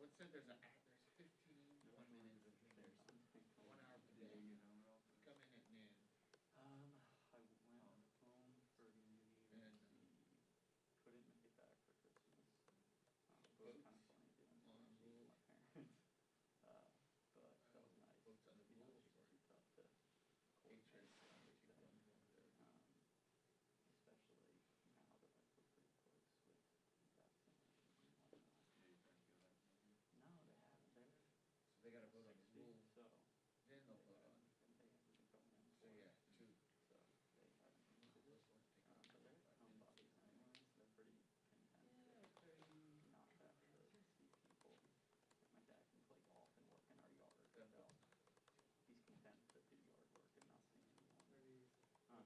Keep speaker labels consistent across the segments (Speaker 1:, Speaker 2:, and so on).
Speaker 1: it said there's 15, 1 minute, there's 1 hour per day. You come in at noon.
Speaker 2: I went home for New Year's Eve. Couldn't make it back for Christmas. It was kind of funny doing it with my parents. But that was nice.
Speaker 1: Votes on the
Speaker 2: You know,
Speaker 1: rules
Speaker 2: it's
Speaker 1: for
Speaker 2: too tough to coordinate everything. Especially now that I feel pretty close with vaccinations and whatnot. No, they haven't.
Speaker 1: So they got to vote on the rules.
Speaker 2: So
Speaker 1: then they'll vote on it.
Speaker 2: And they haven't come in.
Speaker 1: So yeah, 2.
Speaker 2: So they haven't used it. But they're homebodies anyways. They're pretty content to not have to see people. Like my dad can play golf and work in our yard. He's content to do yard work and not see anyone.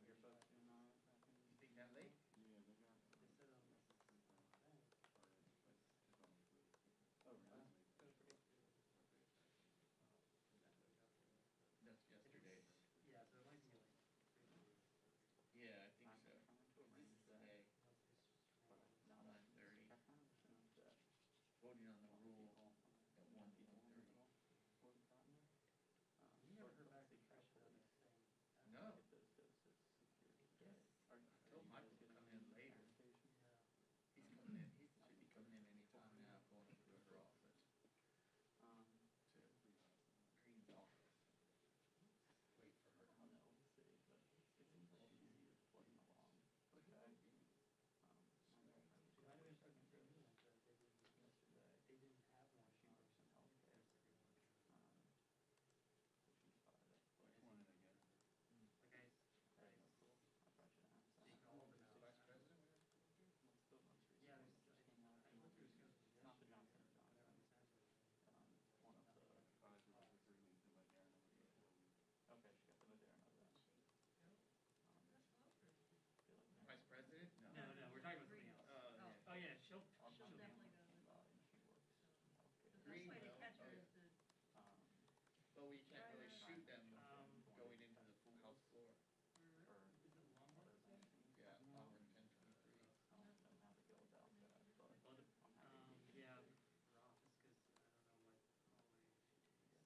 Speaker 2: Your folks doing all right back in
Speaker 1: You think that late?
Speaker 3: Yeah, they got.
Speaker 2: Oh, really?
Speaker 1: That's yesterday.
Speaker 4: Yeah, so it might be like.
Speaker 1: Yeah, I think so.
Speaker 2: This
Speaker 1: This is today. 9:30. Voting on the rule at 1:30.
Speaker 4: You never heard back from Trish about that thing?
Speaker 1: No.
Speaker 2: Get those doses secured today.
Speaker 1: I told Michael to come in later.
Speaker 4: Yeah.
Speaker 1: He's coming in. He should be coming in any time now, going to her office. To Greene's office. Wait for her.
Speaker 2: I don't know, we'll see, but it seems like she's just plugging along. Okay.
Speaker 4: Might have been talking to me, but
Speaker 2: Yesterday.
Speaker 4: they didn't have one.
Speaker 2: She works in healthcare. So she's fired up.
Speaker 3: Which one did I get?
Speaker 4: Like I
Speaker 2: I have no clue. I probably should ask.
Speaker 4: all of them out.
Speaker 1: Vice President?
Speaker 2: What's the most recent
Speaker 4: Yeah,
Speaker 2: one
Speaker 4: there's,
Speaker 2: that just came out?
Speaker 4: I went through his schedule.
Speaker 2: It's not the Johnson & Johnson.
Speaker 4: Whatever he sent me.
Speaker 2: One of the.
Speaker 3: Pfizer was the 3 weeks, and Moderna was the 4 weeks.
Speaker 2: Okay, she got the Moderna then.
Speaker 1: Vice President?
Speaker 4: No, we're talking about something else.
Speaker 1: Yeah.
Speaker 4: Oh, yeah, she'll
Speaker 5: She'll
Speaker 4: be
Speaker 5: definitely
Speaker 4: on.
Speaker 5: go.
Speaker 2: She works in healthcare.
Speaker 5: The best way to
Speaker 1: Green,
Speaker 5: catch her
Speaker 1: oh,
Speaker 5: is to,
Speaker 1: But we can't really shoot them going
Speaker 2: Going
Speaker 1: into the house floor.
Speaker 2: or
Speaker 4: Is it Lombard?
Speaker 1: Yeah, Auburn 1023.
Speaker 2: I don't know how to go about that, but I'm happy to
Speaker 4: Yeah, for office, because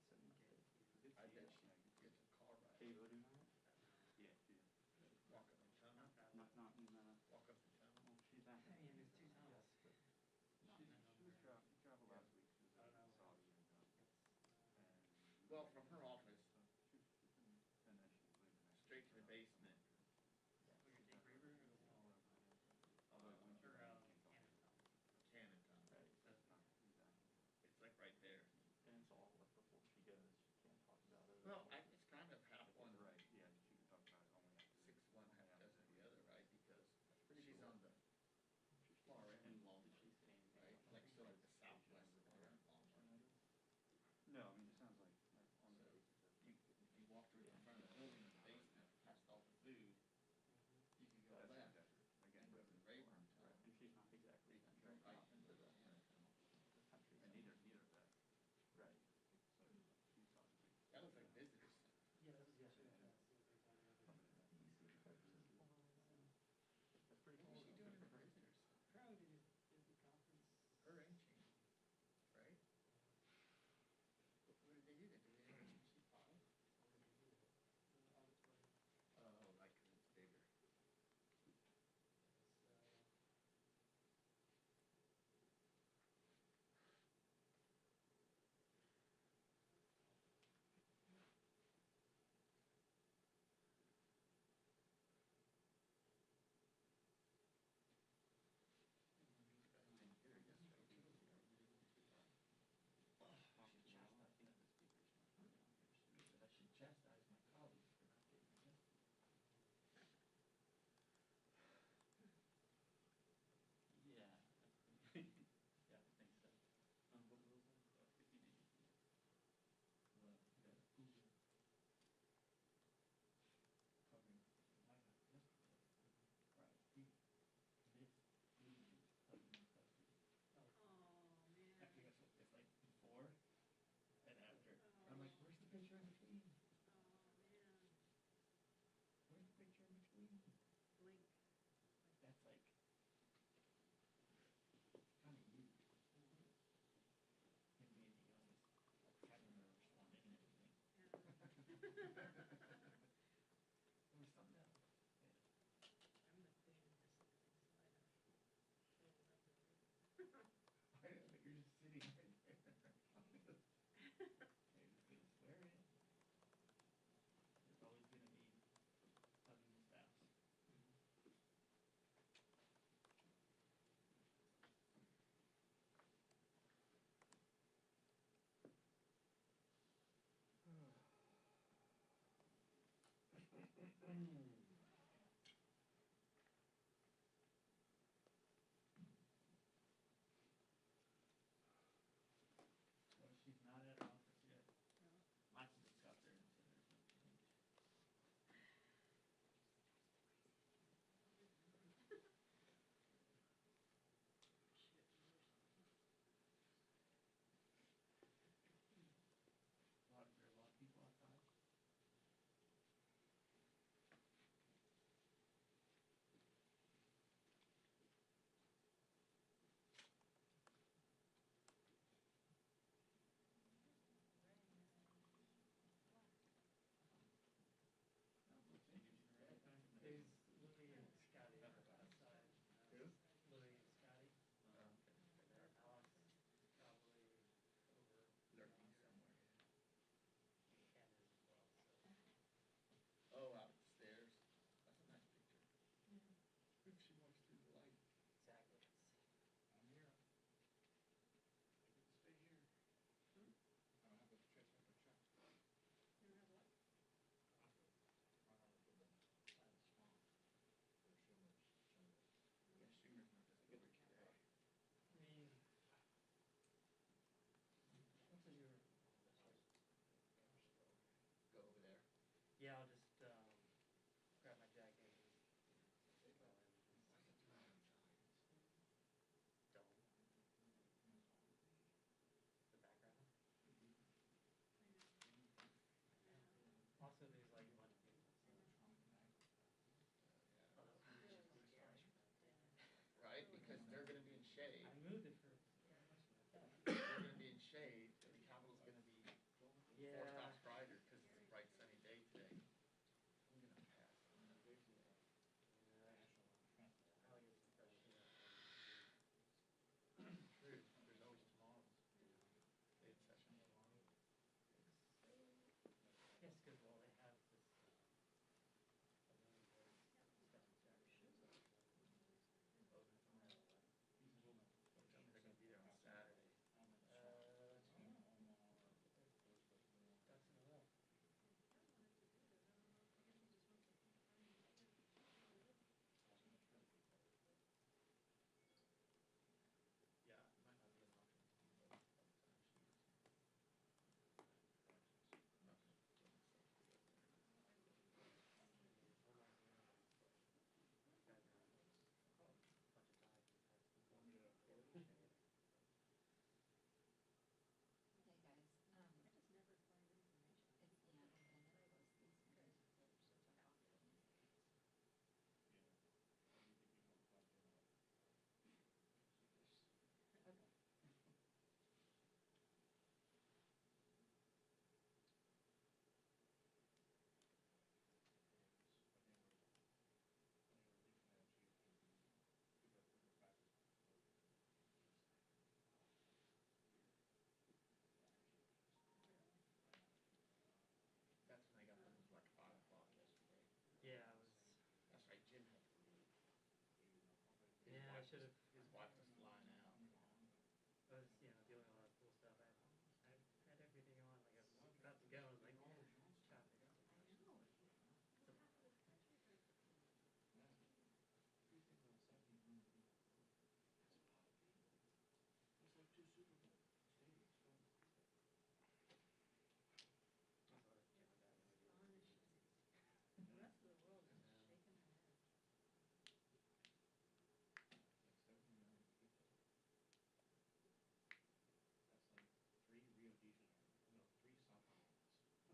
Speaker 4: I don't know what,
Speaker 2: get some good.
Speaker 1: I bet she gets a car ride.
Speaker 2: Are you voting on it?
Speaker 3: Yeah, yeah.
Speaker 1: Walk up the tunnel.
Speaker 2: Not in
Speaker 1: Walk up the tunnel.
Speaker 2: well, she's back.
Speaker 4: I mean, there's 2 tunnels.
Speaker 2: Not
Speaker 3: She was travel last week. She was in Saudi and
Speaker 1: Well, from her office,
Speaker 3: and then she was leaving.
Speaker 1: straight to the basement.
Speaker 4: Oh, your Jake Raver or the wall?
Speaker 3: Although when she
Speaker 4: Or,
Speaker 3: Canada.
Speaker 1: Cannon Tunnel.
Speaker 2: right.
Speaker 4: That's not.
Speaker 1: It's like right there.
Speaker 2: And it's all like before she goes, she can't talk about it.
Speaker 1: Well, it's kind of half one,
Speaker 3: Right, yeah, she could talk about it only after.
Speaker 1: 6-1, half dozen the other, right? Because
Speaker 2: pretty
Speaker 1: she's
Speaker 2: cool.
Speaker 1: on the far end
Speaker 2: And
Speaker 1: of Long
Speaker 2: did she
Speaker 1: Beach,
Speaker 2: say anything
Speaker 1: right?
Speaker 2: about
Speaker 1: Like, so like
Speaker 2: the
Speaker 1: the southwest
Speaker 2: station
Speaker 1: corner of
Speaker 2: or
Speaker 1: Long Beach.
Speaker 3: No, I mean, it sounds like on the
Speaker 1: Well, she's not at office yet. Michael just got there and said there's no change. There are a lot of people outside. No changes or anything.
Speaker 4: There's Louis and Scotty outside.
Speaker 3: Who?
Speaker 4: Louis and Scotty.
Speaker 1: Okay.
Speaker 4: Alex probably over
Speaker 1: Lurking somewhere.
Speaker 4: Ken is as well, so.
Speaker 1: Oh, out the stairs. That's a nice picture. If she walks through the light.
Speaker 4: Exactly.
Speaker 3: I'm here. I get to stay here. I don't have a check, I have a check.
Speaker 5: You don't have what?
Speaker 3: My arm from the side of the swamp. Where Schumer's.
Speaker 1: Yeah, Schumer's not this over today.
Speaker 4: I mean, what's your,
Speaker 1: Go over there.
Speaker 4: yeah, I'll just, grab my jacket and just go in. Dome. The background. Also, there's like a bunch of people, so. Oh, that was
Speaker 5: Really
Speaker 4: just
Speaker 5: scary.
Speaker 1: Right, because they're gonna be in shade.
Speaker 4: I moved it for.
Speaker 1: They're gonna be in shade, and the Capitol's gonna be 4
Speaker 4: Yeah.
Speaker 1: stops brighter, because it's a bright sunny day today. I'm gonna pass.
Speaker 4: I'll get some fresh air.
Speaker 1: True, there's always tomorrow. They had session.
Speaker 4: Yes, because, well, they have this, a million votes stuff in Saturday.
Speaker 1: Don't tell me they're gonna be there on Saturday.
Speaker 4: Ducks in a row.
Speaker 1: Yeah, it might not be an option. But by the time she is. Okay.
Speaker 5: Hey guys,
Speaker 2: Um,
Speaker 5: I just never find information.
Speaker 2: it's Ann, and then it was these guys that are such a hot things. Okay.
Speaker 1: That's when I got home, it was like 5 o'clock yesterday.
Speaker 4: Yeah, I was,
Speaker 1: That's right, Jim had to leave. His
Speaker 4: yeah, I
Speaker 1: wife
Speaker 4: should
Speaker 1: was-
Speaker 4: have,
Speaker 1: His wife was flying out.
Speaker 4: I was, you know, doing all that cool stuff. I had everything on, like, I was about to go, I was like, traffic.
Speaker 5: I know.
Speaker 3: It's like 2 Super Bowl stadiums filled with people.
Speaker 5: Astonishing. The rest of the world is just shaking their head.
Speaker 3: Like 70 million people. That's like 3 Rio de Janeiro, no, 3 Sao Paulos.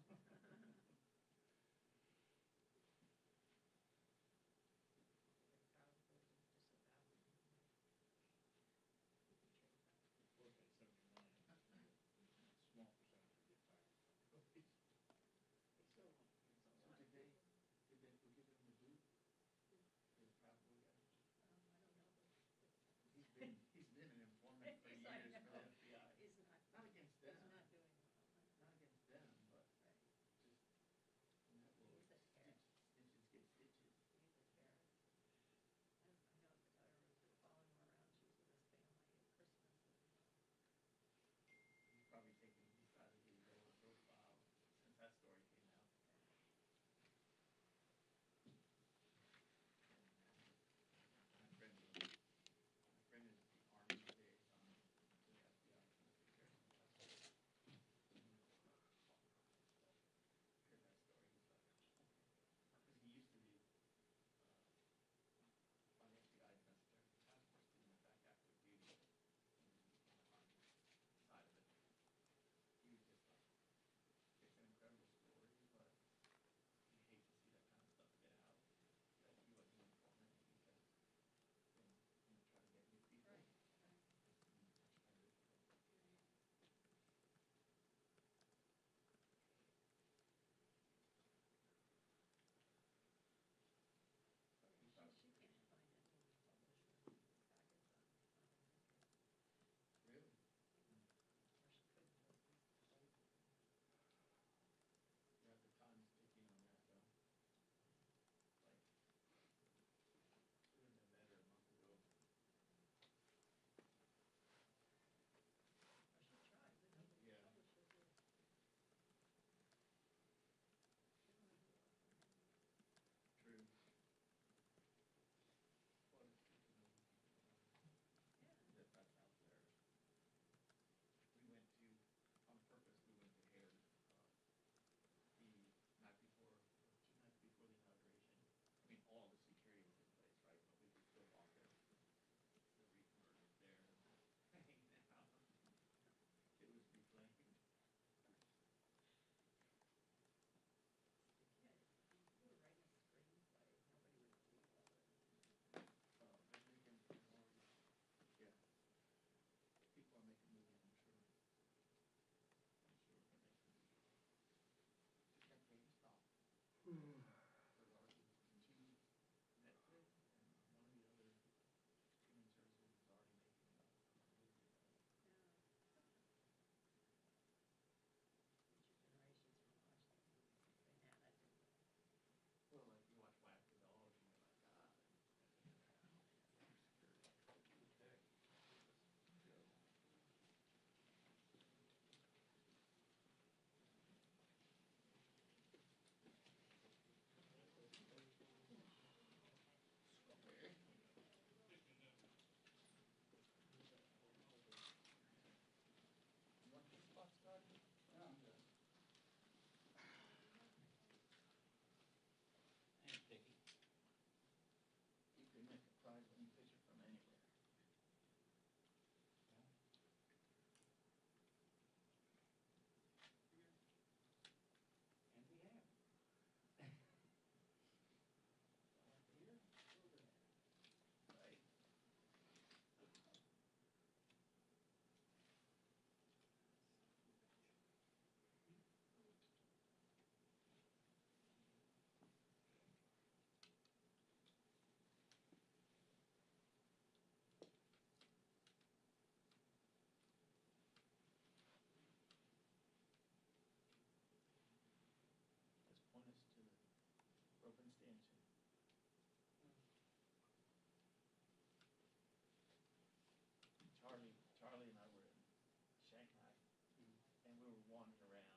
Speaker 1: wandering around,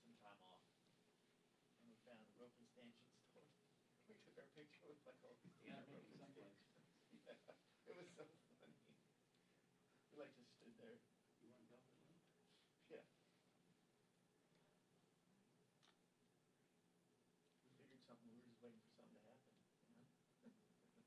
Speaker 1: some time off, and we found a rope and stanchion store. We took our picture with like all these
Speaker 3: You gotta
Speaker 1: different
Speaker 3: make it
Speaker 1: rope and
Speaker 3: someplace.
Speaker 1: stanchions. Yeah, it was so funny. We like just stood there.
Speaker 3: You want to go for a little?
Speaker 1: Yeah. We figured something. We were just waiting for something to happen. You know?
Speaker 3: Poor Charlie.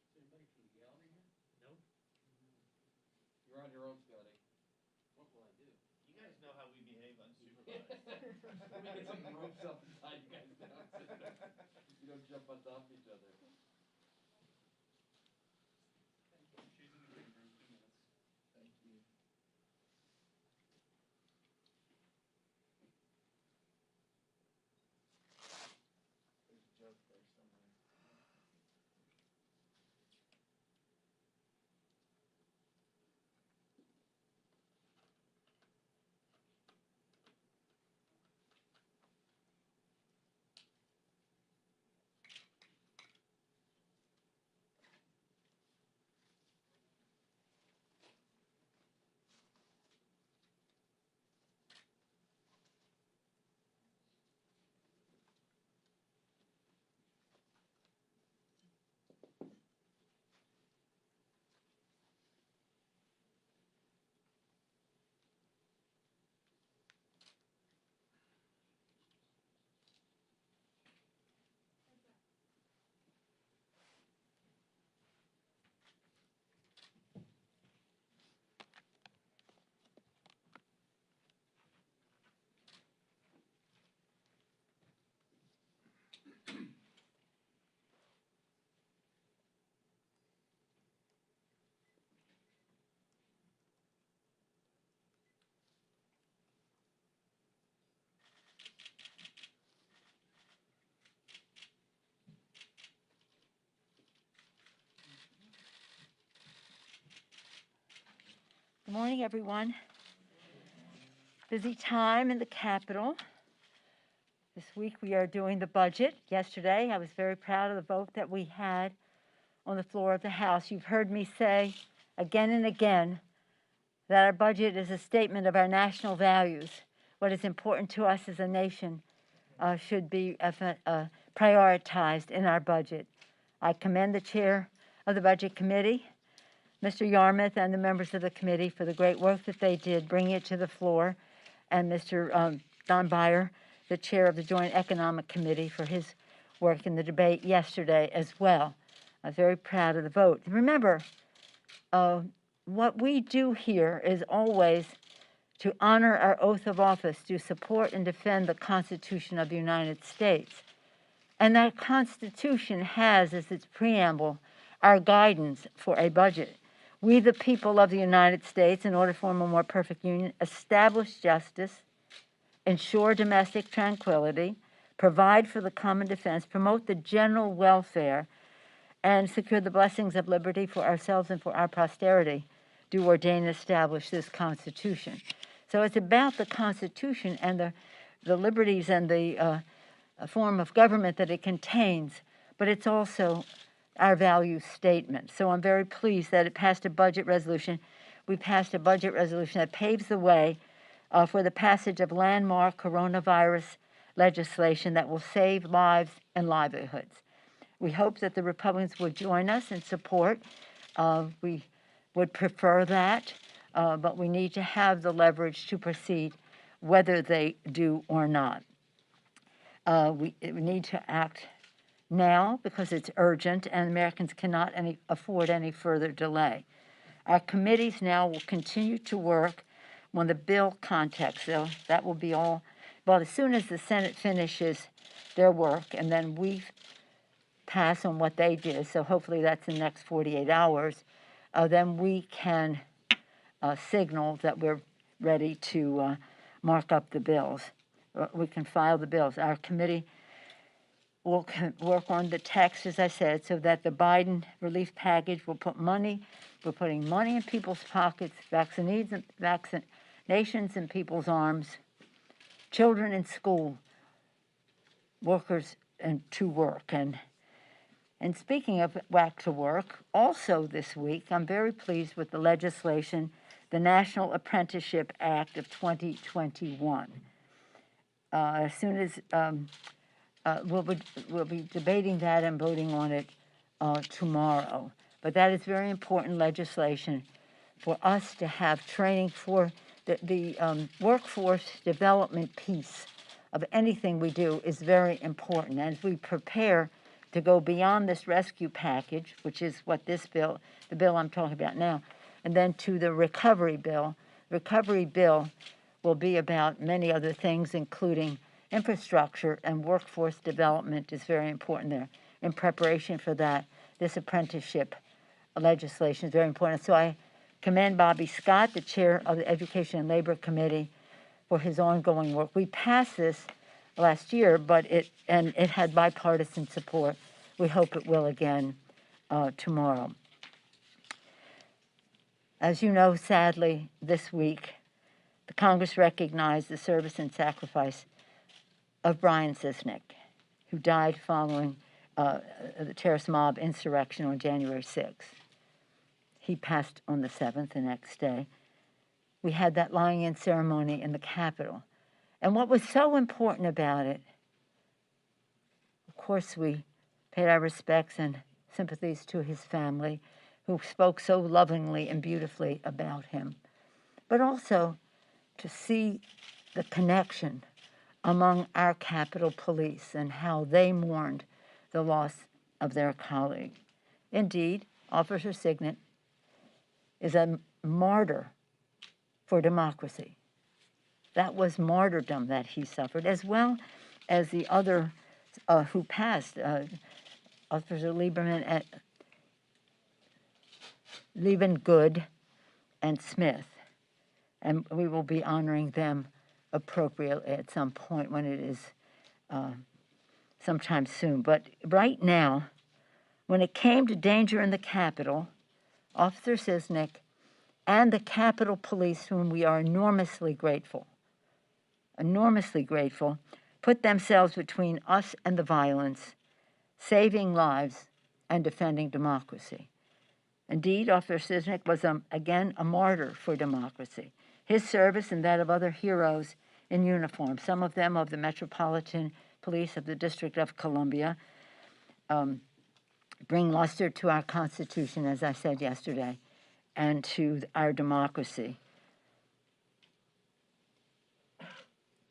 Speaker 3: Is anybody from the gallery here?
Speaker 4: Nope.
Speaker 6: You're on your own, Scotty.
Speaker 3: What will I do?
Speaker 1: You guys know how we behave unsupervised.
Speaker 6: Let me get some ropes up and tie you guys down so you don't jump on top of each other.
Speaker 3: She's in the green room, 2 minutes.
Speaker 1: Thank you. There's a joke there somewhere.
Speaker 5: Good morning, everyone. Busy time in the Capitol. This week we are doing the budget. Yesterday I was very proud of the vote that we had on the floor of the House. You've heard me say again and again that our budget is a statement of our national values. What is important to us as a nation should be prioritized in our budget. I commend the chair of the Budget Committee, Mr. Yarmouth, and the members of the committee for the great work that they did bringing it to the floor, and Mr. Don Beyer, the chair of the Joint Economic Committee, for his work in the debate yesterday as well. I'm very proud of the vote. Remember, what we do here is always to honor our oath of office, to support and defend the Constitution of the United States. And that Constitution has as its preamble our guidance for a budget. We, the people of the United States, in order to form a more perfect union, establish justice, ensure domestic tranquility, provide for the common defense, promote the general welfare, and secure the blessings of liberty for ourselves and for our posterity, do ordain and establish this Constitution. So it's about the Constitution and the liberties and the form of government that it contains, but it's also our value statement. So I'm very pleased that it passed a budget resolution. We passed a budget resolution that paves the way for the passage of landmark coronavirus legislation that will save lives and livelihoods. We hope that the Republicans would join us in support. We would prefer that, but we need to have the leverage to proceed whether they do or not. We need to act now because it's urgent and Americans cannot afford any further delay. Our committees now will continue to work on the bill context. So that will be all, well, as soon as the Senate finishes their work and then we pass on what they did, so hopefully that's in the next 48 hours, then we can signal that we're ready to mark up the bills. We can file the bills. Our committee we'll work on the text, as I said, so that the Biden relief package will put money, we're putting money in people's pockets, vaccinations in people's arms, children in school, workers and to work. And speaking of back to work, also this week, I'm very pleased with the legislation, the National Apprenticeship Act of 2021. As soon as we'll be debating that and voting on it tomorrow. But that is very important legislation for us to have training for the workforce development piece of anything we do is very important. As we prepare to go beyond this rescue package, which is what this bill, the bill I'm talking about now, and then to the recovery bill. Recovery bill will be about many other things, including infrastructure, and workforce development is very important there. In preparation for that, this apprenticeship legislation is very important. So I commend Bobby Scott, the chair of the Education and Labor Committee, for his ongoing work. We passed this last year, but it had bipartisan support. We hope it will again tomorrow. As you know, sadly, this week, the Congress recognized the service and sacrifice of Brian Sisnick, who died following the terrorist mob insurrection on January 6th. He passed on the 7th, the next day. We had that lying-in ceremony in the Capitol. And what was so important about it, of course, we paid our respects and sympathies to his family, who spoke so lovingly and beautifully about him, but also to see the connection among our Capitol Police and how they mourned the loss of their colleague. Indeed, Officer Signet is a martyr for democracy. That was martyrdom that he suffered, as well as the other who passed, Officer Lieberman, Good, and Smith. And we will be honoring them appropriately at some point when it is sometime soon. But right now, when it came to danger in the Capitol, Officer Sisnick and the Capitol Police, whom we are enormously grateful, put themselves between us and the violence, saving lives and defending democracy. Indeed, Officer Sisnick was, again, a martyr for democracy. His service and that of other heroes in uniform, some of them of the Metropolitan Police of the District of Columbia, bring luster to our Constitution, as I said yesterday, and to our democracy.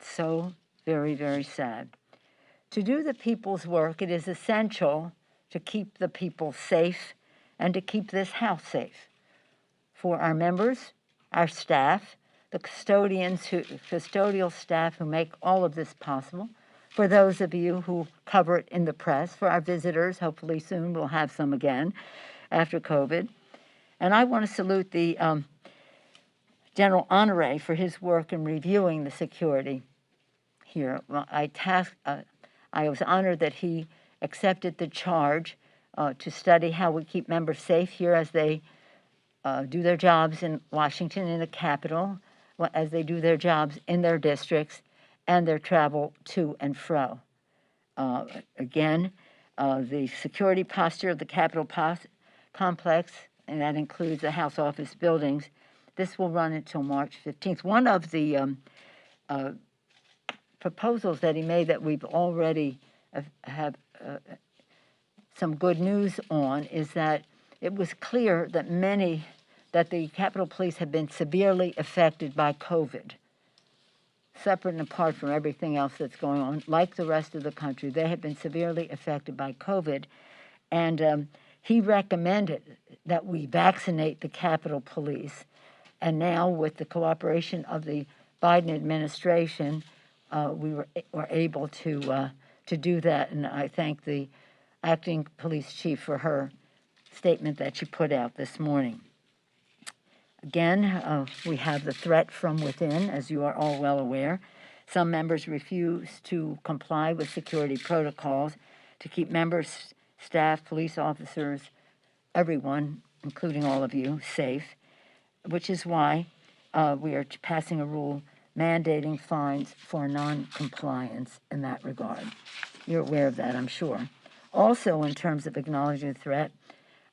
Speaker 5: So very, very sad. To do the people's work, it is essential to keep the people safe and to keep this house safe. For our members, our staff, the custodial staff who make all of this possible, for those of you who cover it in the press, for our visitors, hopefully soon we'll have some again after COVID. And I want to salute the General Honoré for his work in reviewing the security here. I was honored that he accepted the charge to study how we keep members safe here as they do their jobs in Washington, in the Capitol, as they do their jobs in their districts, and their travel to and fro. Again, the security posture of the Capitol complex, and that includes the House office buildings, this will run until March 15th. One of the proposals that he made that we've already have some good news on is that it was clear that the Capitol Police have been severely affected by COVID. Separate and apart from everything else that's going on, like the rest of the country, they have been severely affected by COVID. And he recommended that we vaccinate the Capitol Police. And now, with the cooperation of the Biden administration, we were able to do that. And I thank the acting police chief for her statement that she put out this morning. Again, we have the threat from within, as you are all well aware. Some members refuse to comply with security protocols. to keep members, staff, police officers, everyone, including all of you, safe, which is why we are passing a rule mandating fines for non-compliance in that regard. You're aware of that, I'm sure. Also, in terms of acknowledging the threat,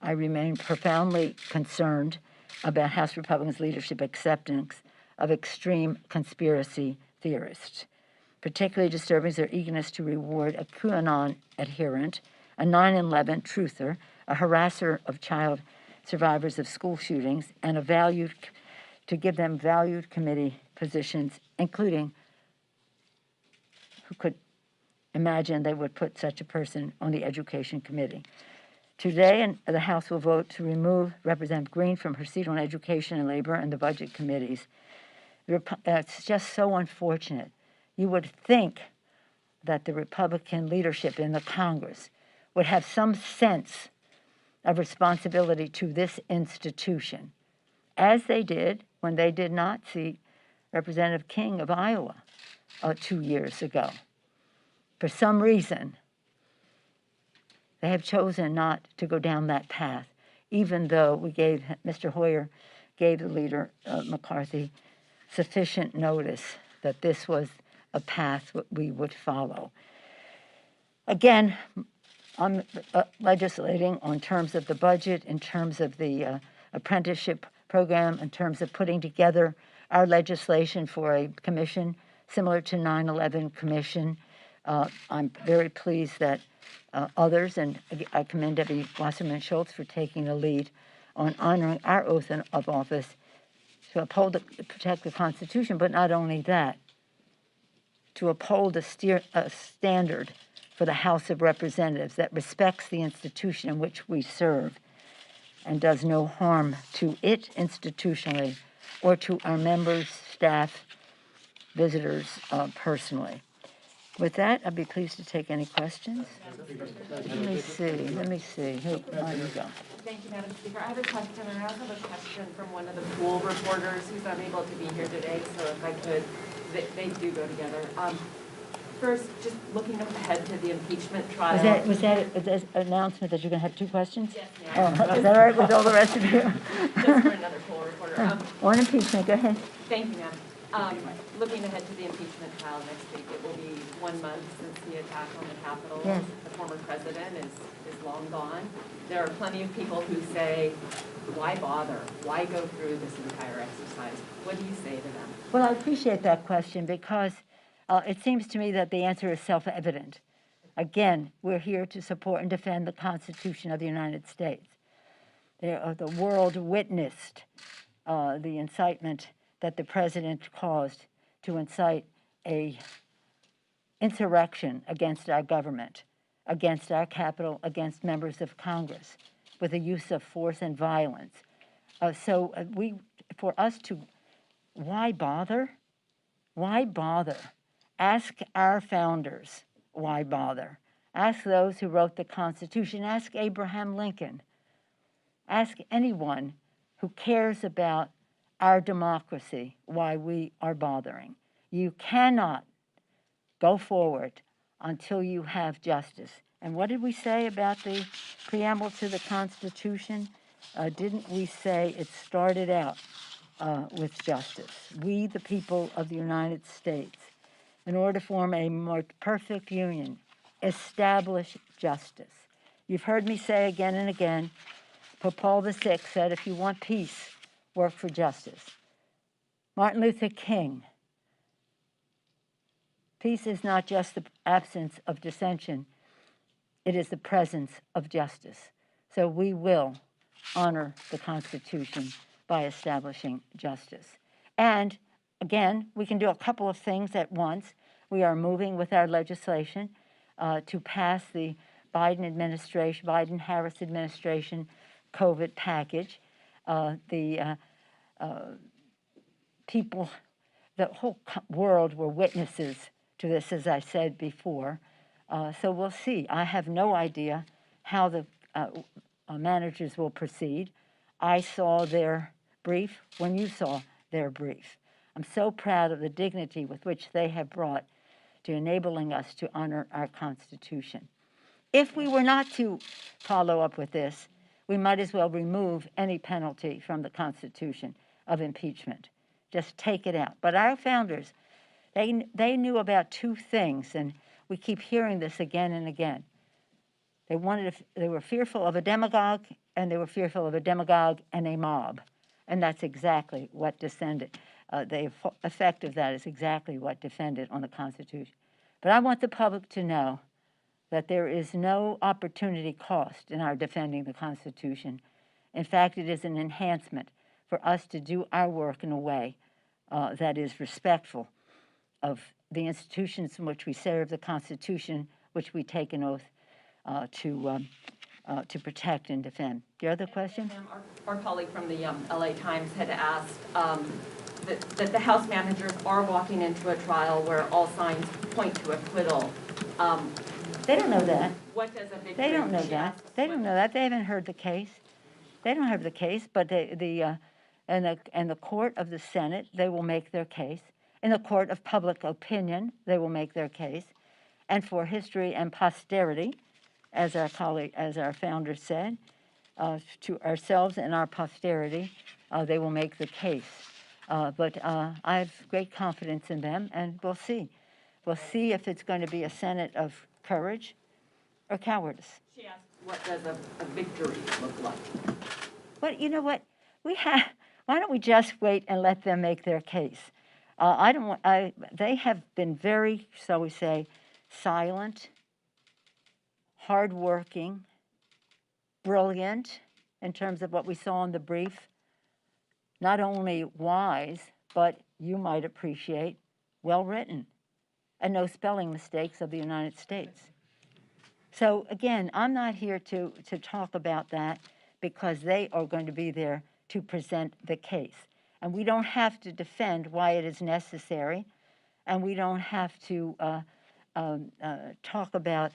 Speaker 5: I remain profoundly concerned about House Republicans' leadership acceptance of extreme conspiracy theorists. Particularly disturbing is their eagerness to reward a QAnon adherent, a 9/11 truther, a harasser of child survivors of school shootings, and to give them valued committee positions, including who could imagine they would put such a person on the Education Committee. Today, the House will vote to remove Representative Greene from her seat on Education and Labor and the Budget Committees. It's just so unfortunate. You would think that the Republican leadership in the Congress would have some sense of responsibility to this institution, as they did when they did not seat Representative King of Iowa 2 years ago. For some reason, they have chosen not to go down that path, even though Mr. Hoyer gave the leader, McCarthy, sufficient notice that this was a path we would follow. Again, I'm legislating on terms of the budget, in terms of the apprenticeship program, in terms of putting together our legislation for a commission similar to 9/11 Commission. I'm very pleased that others, and I commend Debbie Wasserman Schultz for taking the lead on honoring our oath of office to uphold protect the Constitution, but not only that, to uphold a standard for the House of Representatives that respects the institution in which we serve and does no harm to it institutionally or to our members, staff, visitors personally. With that, I'd be pleased to take any questions. Let me see. Who, you go.
Speaker 7: Thank you, Madam Speaker. I have a question, and I also have a question from one of the pool reporters who's unable to be here today, so if I could, they do go together. First, just looking ahead to the impeachment trial.
Speaker 5: Was that an announcement that you're going to have 2 questions?
Speaker 7: Yes, ma'am.
Speaker 5: Oh, is that all right with all the rest of you?
Speaker 7: Just for another pool reporter.
Speaker 5: On impeachment, go ahead.
Speaker 7: Thank you, ma'am. Looking ahead to the impeachment trial next week, it will be 1 month since the attack on the Capitol.
Speaker 5: Yes.
Speaker 7: The former president is long gone. There are plenty of people who say, why bother? Why go through this entire exercise? What do you say to them?
Speaker 5: Well, I appreciate that question because it seems to me that the answer is self-evident. Again, we're here to support and defend the Constitution of the United States. The world witnessed the incitement that the president caused to incite a insurrection against our government, against our Capitol, against members of Congress, with the use of force and violence. For us to, why bother? Why bother? Ask our founders, why bother? Ask those who wrote the Constitution. Ask Abraham Lincoln. Ask anyone who cares about our democracy why we are bothering. You cannot go forward until you have justice. And what did we say about the preamble to the Constitution? Didn't we say it started out with justice? We, the people of the United States, in order to form a more perfect union, establish justice. You've heard me say again and again, Pope Paul VI said, if you want peace, work for justice. Martin Luther King, peace is not just the absence of dissension, it is the presence of justice. So we will honor the Constitution by establishing justice. And again, we can do a couple of things at once. We are moving with our legislation to pass the Biden-Harris administration COVID package. The whole world were witnesses to this, as I said before. So we'll see. I have no idea how the managers will proceed. I saw their brief when you saw their brief. I'm so proud of the dignity with which they have brought to enabling us to honor our Constitution. If we were not to follow up with this, we might as well remove any penalty from the Constitution of impeachment. Just take it out. But our founders, they knew about two things, and we keep hearing this again and again. They were fearful of a demagogue, and they were fearful of a demagogue and a mob. And that's exactly what descended. The effect of that is exactly what descended on the Constitution. But I want the public to know that there is no opportunity cost in our defending the Constitution. In fact, it is an enhancement for us to do our work in a way that is respectful of the institutions in which we serve, the Constitution, which we take an oath to protect and defend. Your other question?
Speaker 7: Ma'am, our colleague from the LA Times had asked that the House managers are walking into a trial where all signs point to acquittal.
Speaker 5: They don't know that.
Speaker 7: What does a victory?
Speaker 5: They don't know that. They don't know that. They haven't heard the case. They don't have the case, but in the court of the Senate, they will make their case. In the court of public opinion, they will make their case. And for history and posterity, as our founder said, to ourselves and our posterity, they will make the case. But I have great confidence in them, and we'll see. We'll see if it's going to be a Senate of courage or cowardice.
Speaker 7: She asked, what does a victory look like?
Speaker 5: But you know what? Why don't we just wait and let them make their case? They have been very, shall we say, silent, hardworking, brilliant in terms of what we saw in the brief. Not only wise, but you might appreciate, well written, and no spelling mistakes of the United States. So again, I'm not here to talk about that because they are going to be there to present the case. And we don't have to defend why it is necessary, and we don't have to talk about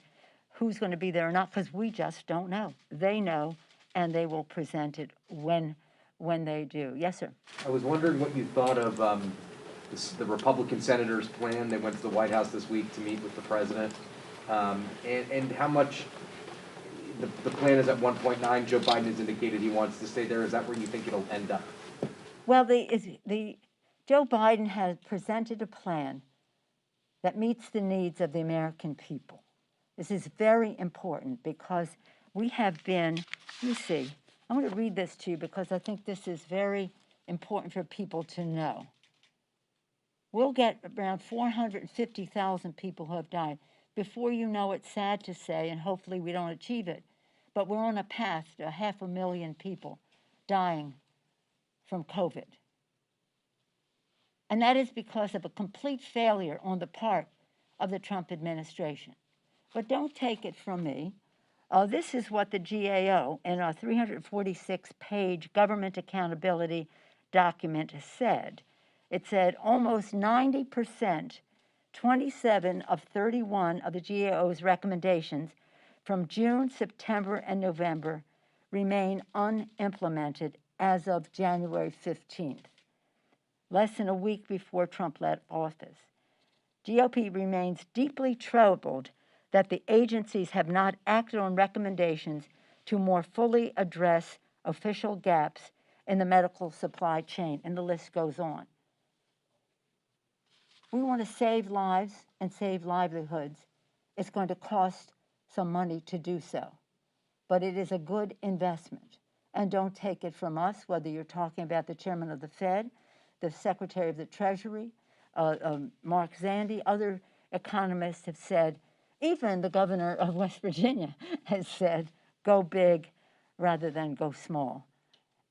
Speaker 5: who's going to be there or not, because we just don't know. They know, and they will present it when they do. Yes, sir.
Speaker 6: I was wondering what you thought of the Republican senators' plan. They went to the White House this week to meet with the president, and how much the plan is at 1.9. Joe Biden has indicated he wants to stay there. Is that where you think it'll end up?
Speaker 5: Well, Joe Biden has presented a plan that meets the needs of the American people. This is very important because we have been, let me see, I want to read this to you because I think this is very important for people to know. We'll get around 450,000 people who have died. Before you know it, sad to say, and hopefully we don't achieve it, but we're on a path to 500,000 people dying from COVID. And that is because of a complete failure on the part of the Trump administration. But don't take it from me. This is what the GAO in a 346-page government accountability document said. It said almost 90%, 27 of 31 of the GAO's recommendations from June, September, and November remain unimplemented as of January 15th, less than a week before Trump left office. GOP remains deeply troubled that the agencies have not acted on recommendations to more fully address official gaps in the medical supply chain, and the list goes on. We want to save lives and save livelihoods. It's going to cost some money to do so, but it is a good investment. And don't take it from us, whether you're talking about the chairman of the Fed, the Secretary of the Treasury, Mark Zandi, other economists have said, even the governor of West Virginia has said, go big rather than go small.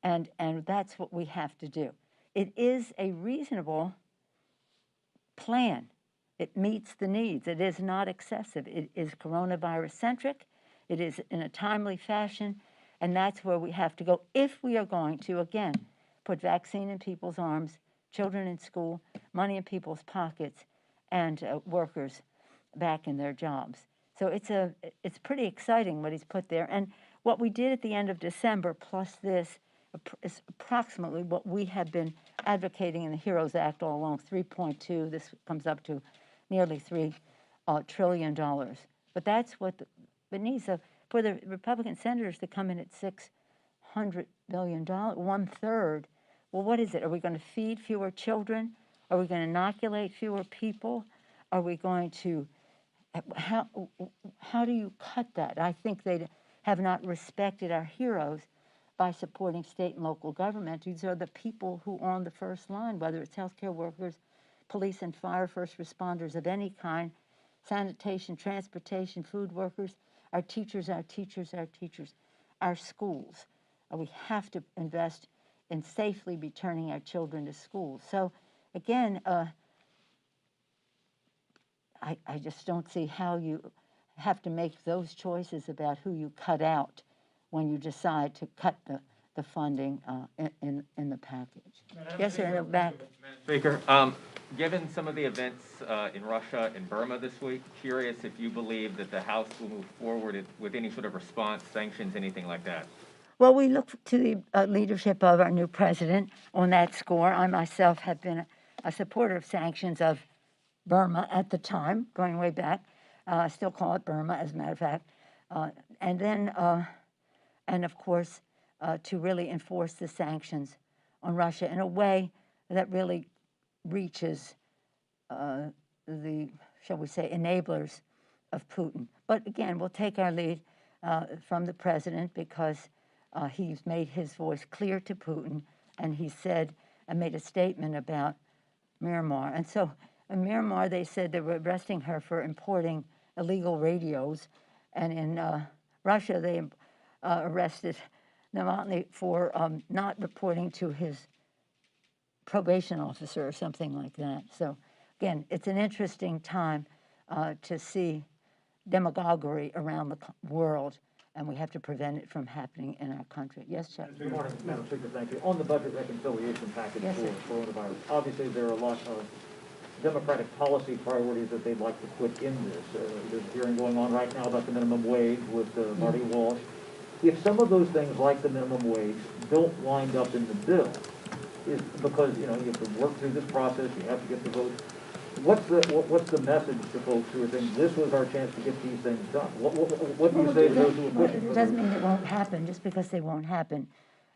Speaker 5: And that's what we have to do. It is a reasonable plan. It meets the needs. It is not excessive. It is coronavirus-centric. It is in a timely fashion. And that's where we have to go if we are going to, again, put vaccine in people's arms, children in school, money in people's pockets, and workers back in their jobs. So it's pretty exciting what he's put there. And what we did at the end of December, plus this, is approximately what we have been advocating in the HEROES Act all along, 3.2. This comes up to nearly $3 trillion. But that's what beneath. So for the Republican senators to come in at $600 billion, 1/3, well, what is it? Are we going to feed fewer children? Are we going to inoculate fewer people? Are we going to, how do you cut that? I think they have not respected our heroes by supporting state and local government. These are the people who are on the first line, whether it's healthcare workers, police and fire, first responders of any kind, sanitation, transportation, food workers, our teachers, our teachers, our teachers, our schools. We have to invest in safely returning our children to school. So again, I just don't see how you have to make those choices about who you cut out when you decide to cut the funding in the package. Yes, sir, in the back.
Speaker 8: Speaker, given some of the events in Russia and Burma this week, curious if you believe that the House will move forward with any sort of response, sanctions, anything like that.
Speaker 5: Well, we look to the leadership of our new president on that score. I myself have been a supporter of sanctions of Burma at the time, going way back. I still call it Burma, as a matter of fact. And then, and of course, to really enforce the sanctions on Russia in a way that really reaches the, shall we say, enablers of Putin. But again, we'll take our lead from the president because he's made his voice clear to Putin, and he said and made a statement about Myanmar. And so in Myanmar, they said they were arresting her for importing illegal radios, and in Russia, they arrested Navalny for not reporting to his probation officer or something like that. So again, it's an interesting time to see demagoguery around the world, and we have to prevent it from happening in our country. Yes, Chuck?
Speaker 9: Good morning, Madam Speaker. Thank you. On the budget reconciliation package
Speaker 5: Yes, sir.
Speaker 9: for coronavirus, obviously there are a lot of Democratic policy priorities that they'd like to put in this. There's a hearing going on right now about the minimum wage with Marty Walsh. If some of those things, like the minimum wage, don't wind up in the bill, is because you have to work through this process, you have to get the votes. What's the message to folks who are saying this was our chance to get these things done? What do you say to those who are pushing?
Speaker 5: It doesn't mean it won't happen just because they won't happen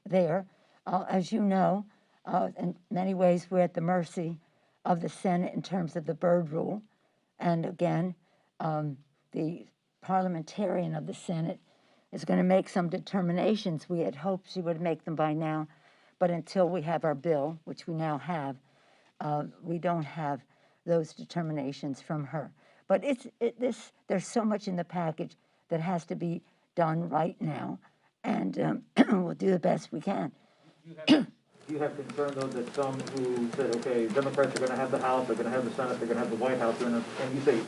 Speaker 5: there. As you know, in many ways we're at the mercy of the Senate in terms of the Byrd Rule. And again, the parliamentarian of the Senate is going to make some determinations. We had hoped she would make them by now, but until we have our bill, which we now have, we don't have those determinations from her. But there's so much in the package that has to be done right now, and we'll do the best we can.
Speaker 9: Do you have concern, though, that some who said, okay, Democrats are going to have the House, they're going to have the Senate, they're going to have the White House, and you say,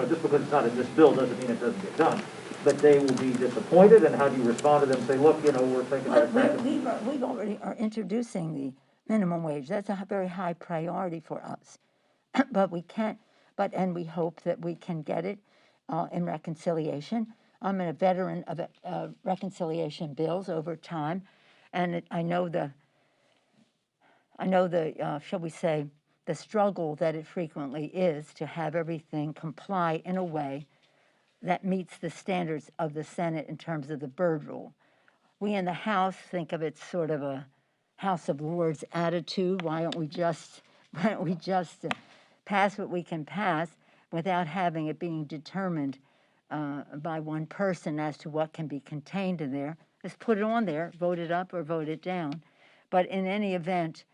Speaker 9: just because it's not in this bill doesn't mean it doesn't get done, but they will be disappointed, and how do you respond to them? Say, look, we're thinking about it.
Speaker 5: We already are introducing the minimum wage. That's a very high priority for us. But we can't, and we hope that we can get it in reconciliation. I'm a veteran of reconciliation bills over time, and I know the shall we say, the struggle that it frequently is to have everything comply in a way that meets the standards of the Senate in terms of the Byrd Rule. We in the House think of it sort of a House of Lords attitude. Why don't we just pass what we can pass without having it being determined by one person as to what can be contained in there? Just put it on there, vote it up or vote it down. But in any event,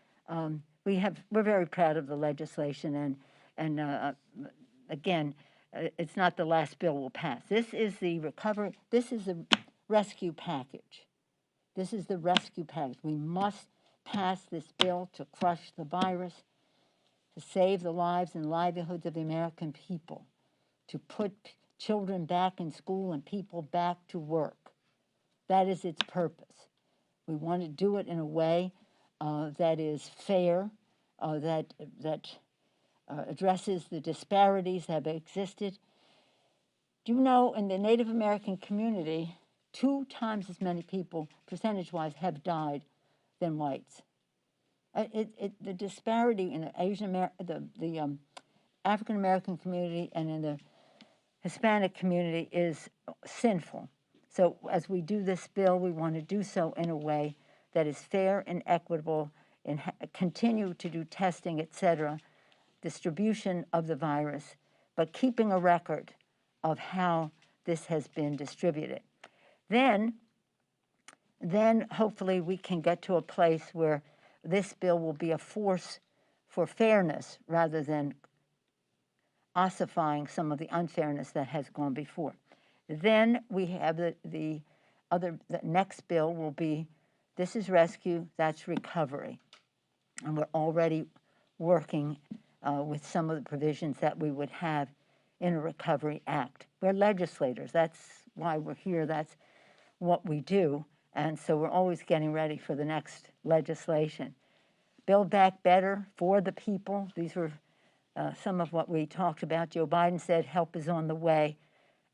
Speaker 5: we're very proud of the legislation, and again, it's not the last bill we'll pass. This is the rescue package. This is the rescue package. We must pass this bill to crush the virus, to save the lives and livelihoods of the American people, to put children back in school and people back to work. That is its purpose. We want to do it in a way that is fair, that addresses the disparities that have existed. Do you know, in the Native American community, 2 times as many people, percentage-wise, have died than whites? The disparity in the African American community and in the Hispanic community is sinful. So as we do this bill, we want to do so in a way that is fair and equitable and continue to do testing, et cetera, distribution of the virus, but keeping a record of how this has been distributed. Then hopefully we can get to a place where this bill will be a force for fairness rather than ossifying some of the unfairness that has gone before. Then we have the next bill will be, this is rescue, that's recovery. And we're already working with some of the provisions that we would have in a Recovery Act. We're legislators, that's why we're here, that's what we do, and so we're always getting ready for the next legislation. Build Back Better for the people, these were some of what we talked about. Joe Biden said help is on the way,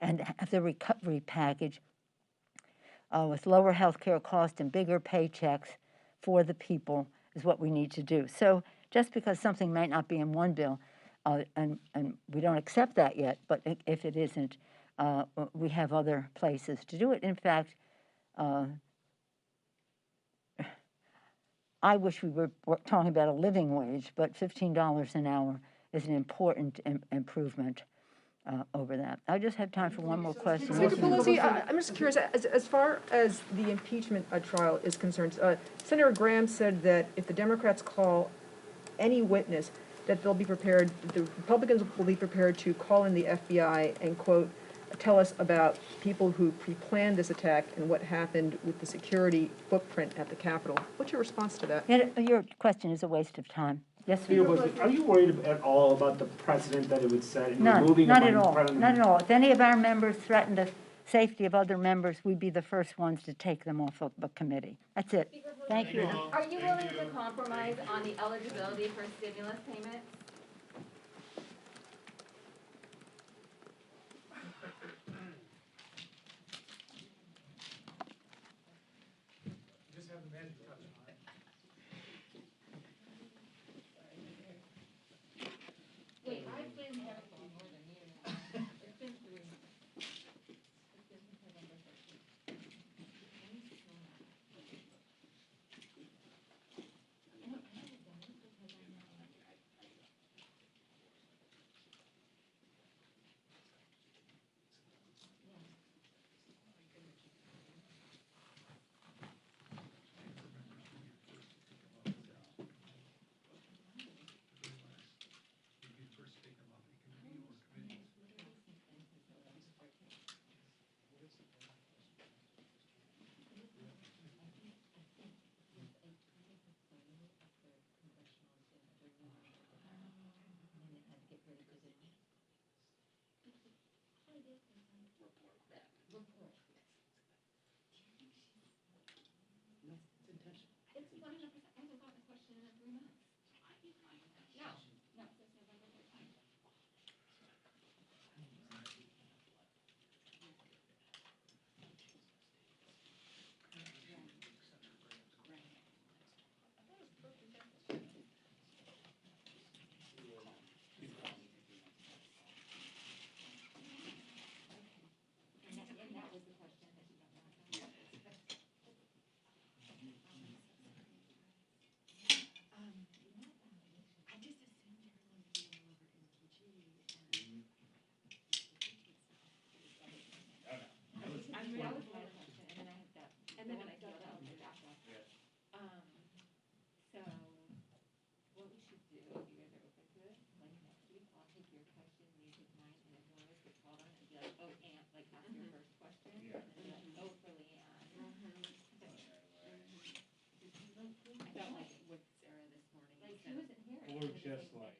Speaker 5: and the recovery package with lower health care costs and bigger paychecks for the people is what we need to do. So just because something might not be in one bill, and we don't accept that yet, but if it isn't, we have other places to do it. In fact, I wish we were talking about a living wage, but $15 an hour is an important improvement over that. I just have time for one more question.
Speaker 10: Senator Pelosi, I'm just curious, as far as the impeachment trial is concerned, Senator Graham said that if the Democrats call any witness, that they'll be prepared, the Republicans will be prepared to call in the FBI and, quote, tell us about people who pre-planned this attack and what happened with the security footprint at the Capitol. What's your response to that?
Speaker 5: Yeah, your question is a waste of time. Yes, sir.
Speaker 11: Are you worried at all about the precedent that it would set in removing
Speaker 5: Not
Speaker 11: a
Speaker 5: at all.
Speaker 11: president?
Speaker 5: Not at all. If any of our members threaten the safety of other members, we'd be the first ones to take them off of the committee. That's it. Thank you.
Speaker 7: Are you willing to compromise on the eligibility for stimulus payments?
Speaker 3: Just have the magic touch on it.
Speaker 7: Wait, I've been having more than you now. It's been 3 months. It's been November 13th. It's 100%. I haven't gotten a question in 3 months. No, since November 13th. And that was the question that you got back. I just assumed you were going to be all over MPG and. That was my question, and then I had that, and then I got that right after. So, what we should do, if you guys are open to it, like next week, I'll take your question, you take mine, and if one of us gets called on, it'd be like, oh, Aunt, like, ask your first question, and then be like, oh, for Leanne. I felt like with Sarah this morning. Like, she wasn't here.
Speaker 3: We're just like.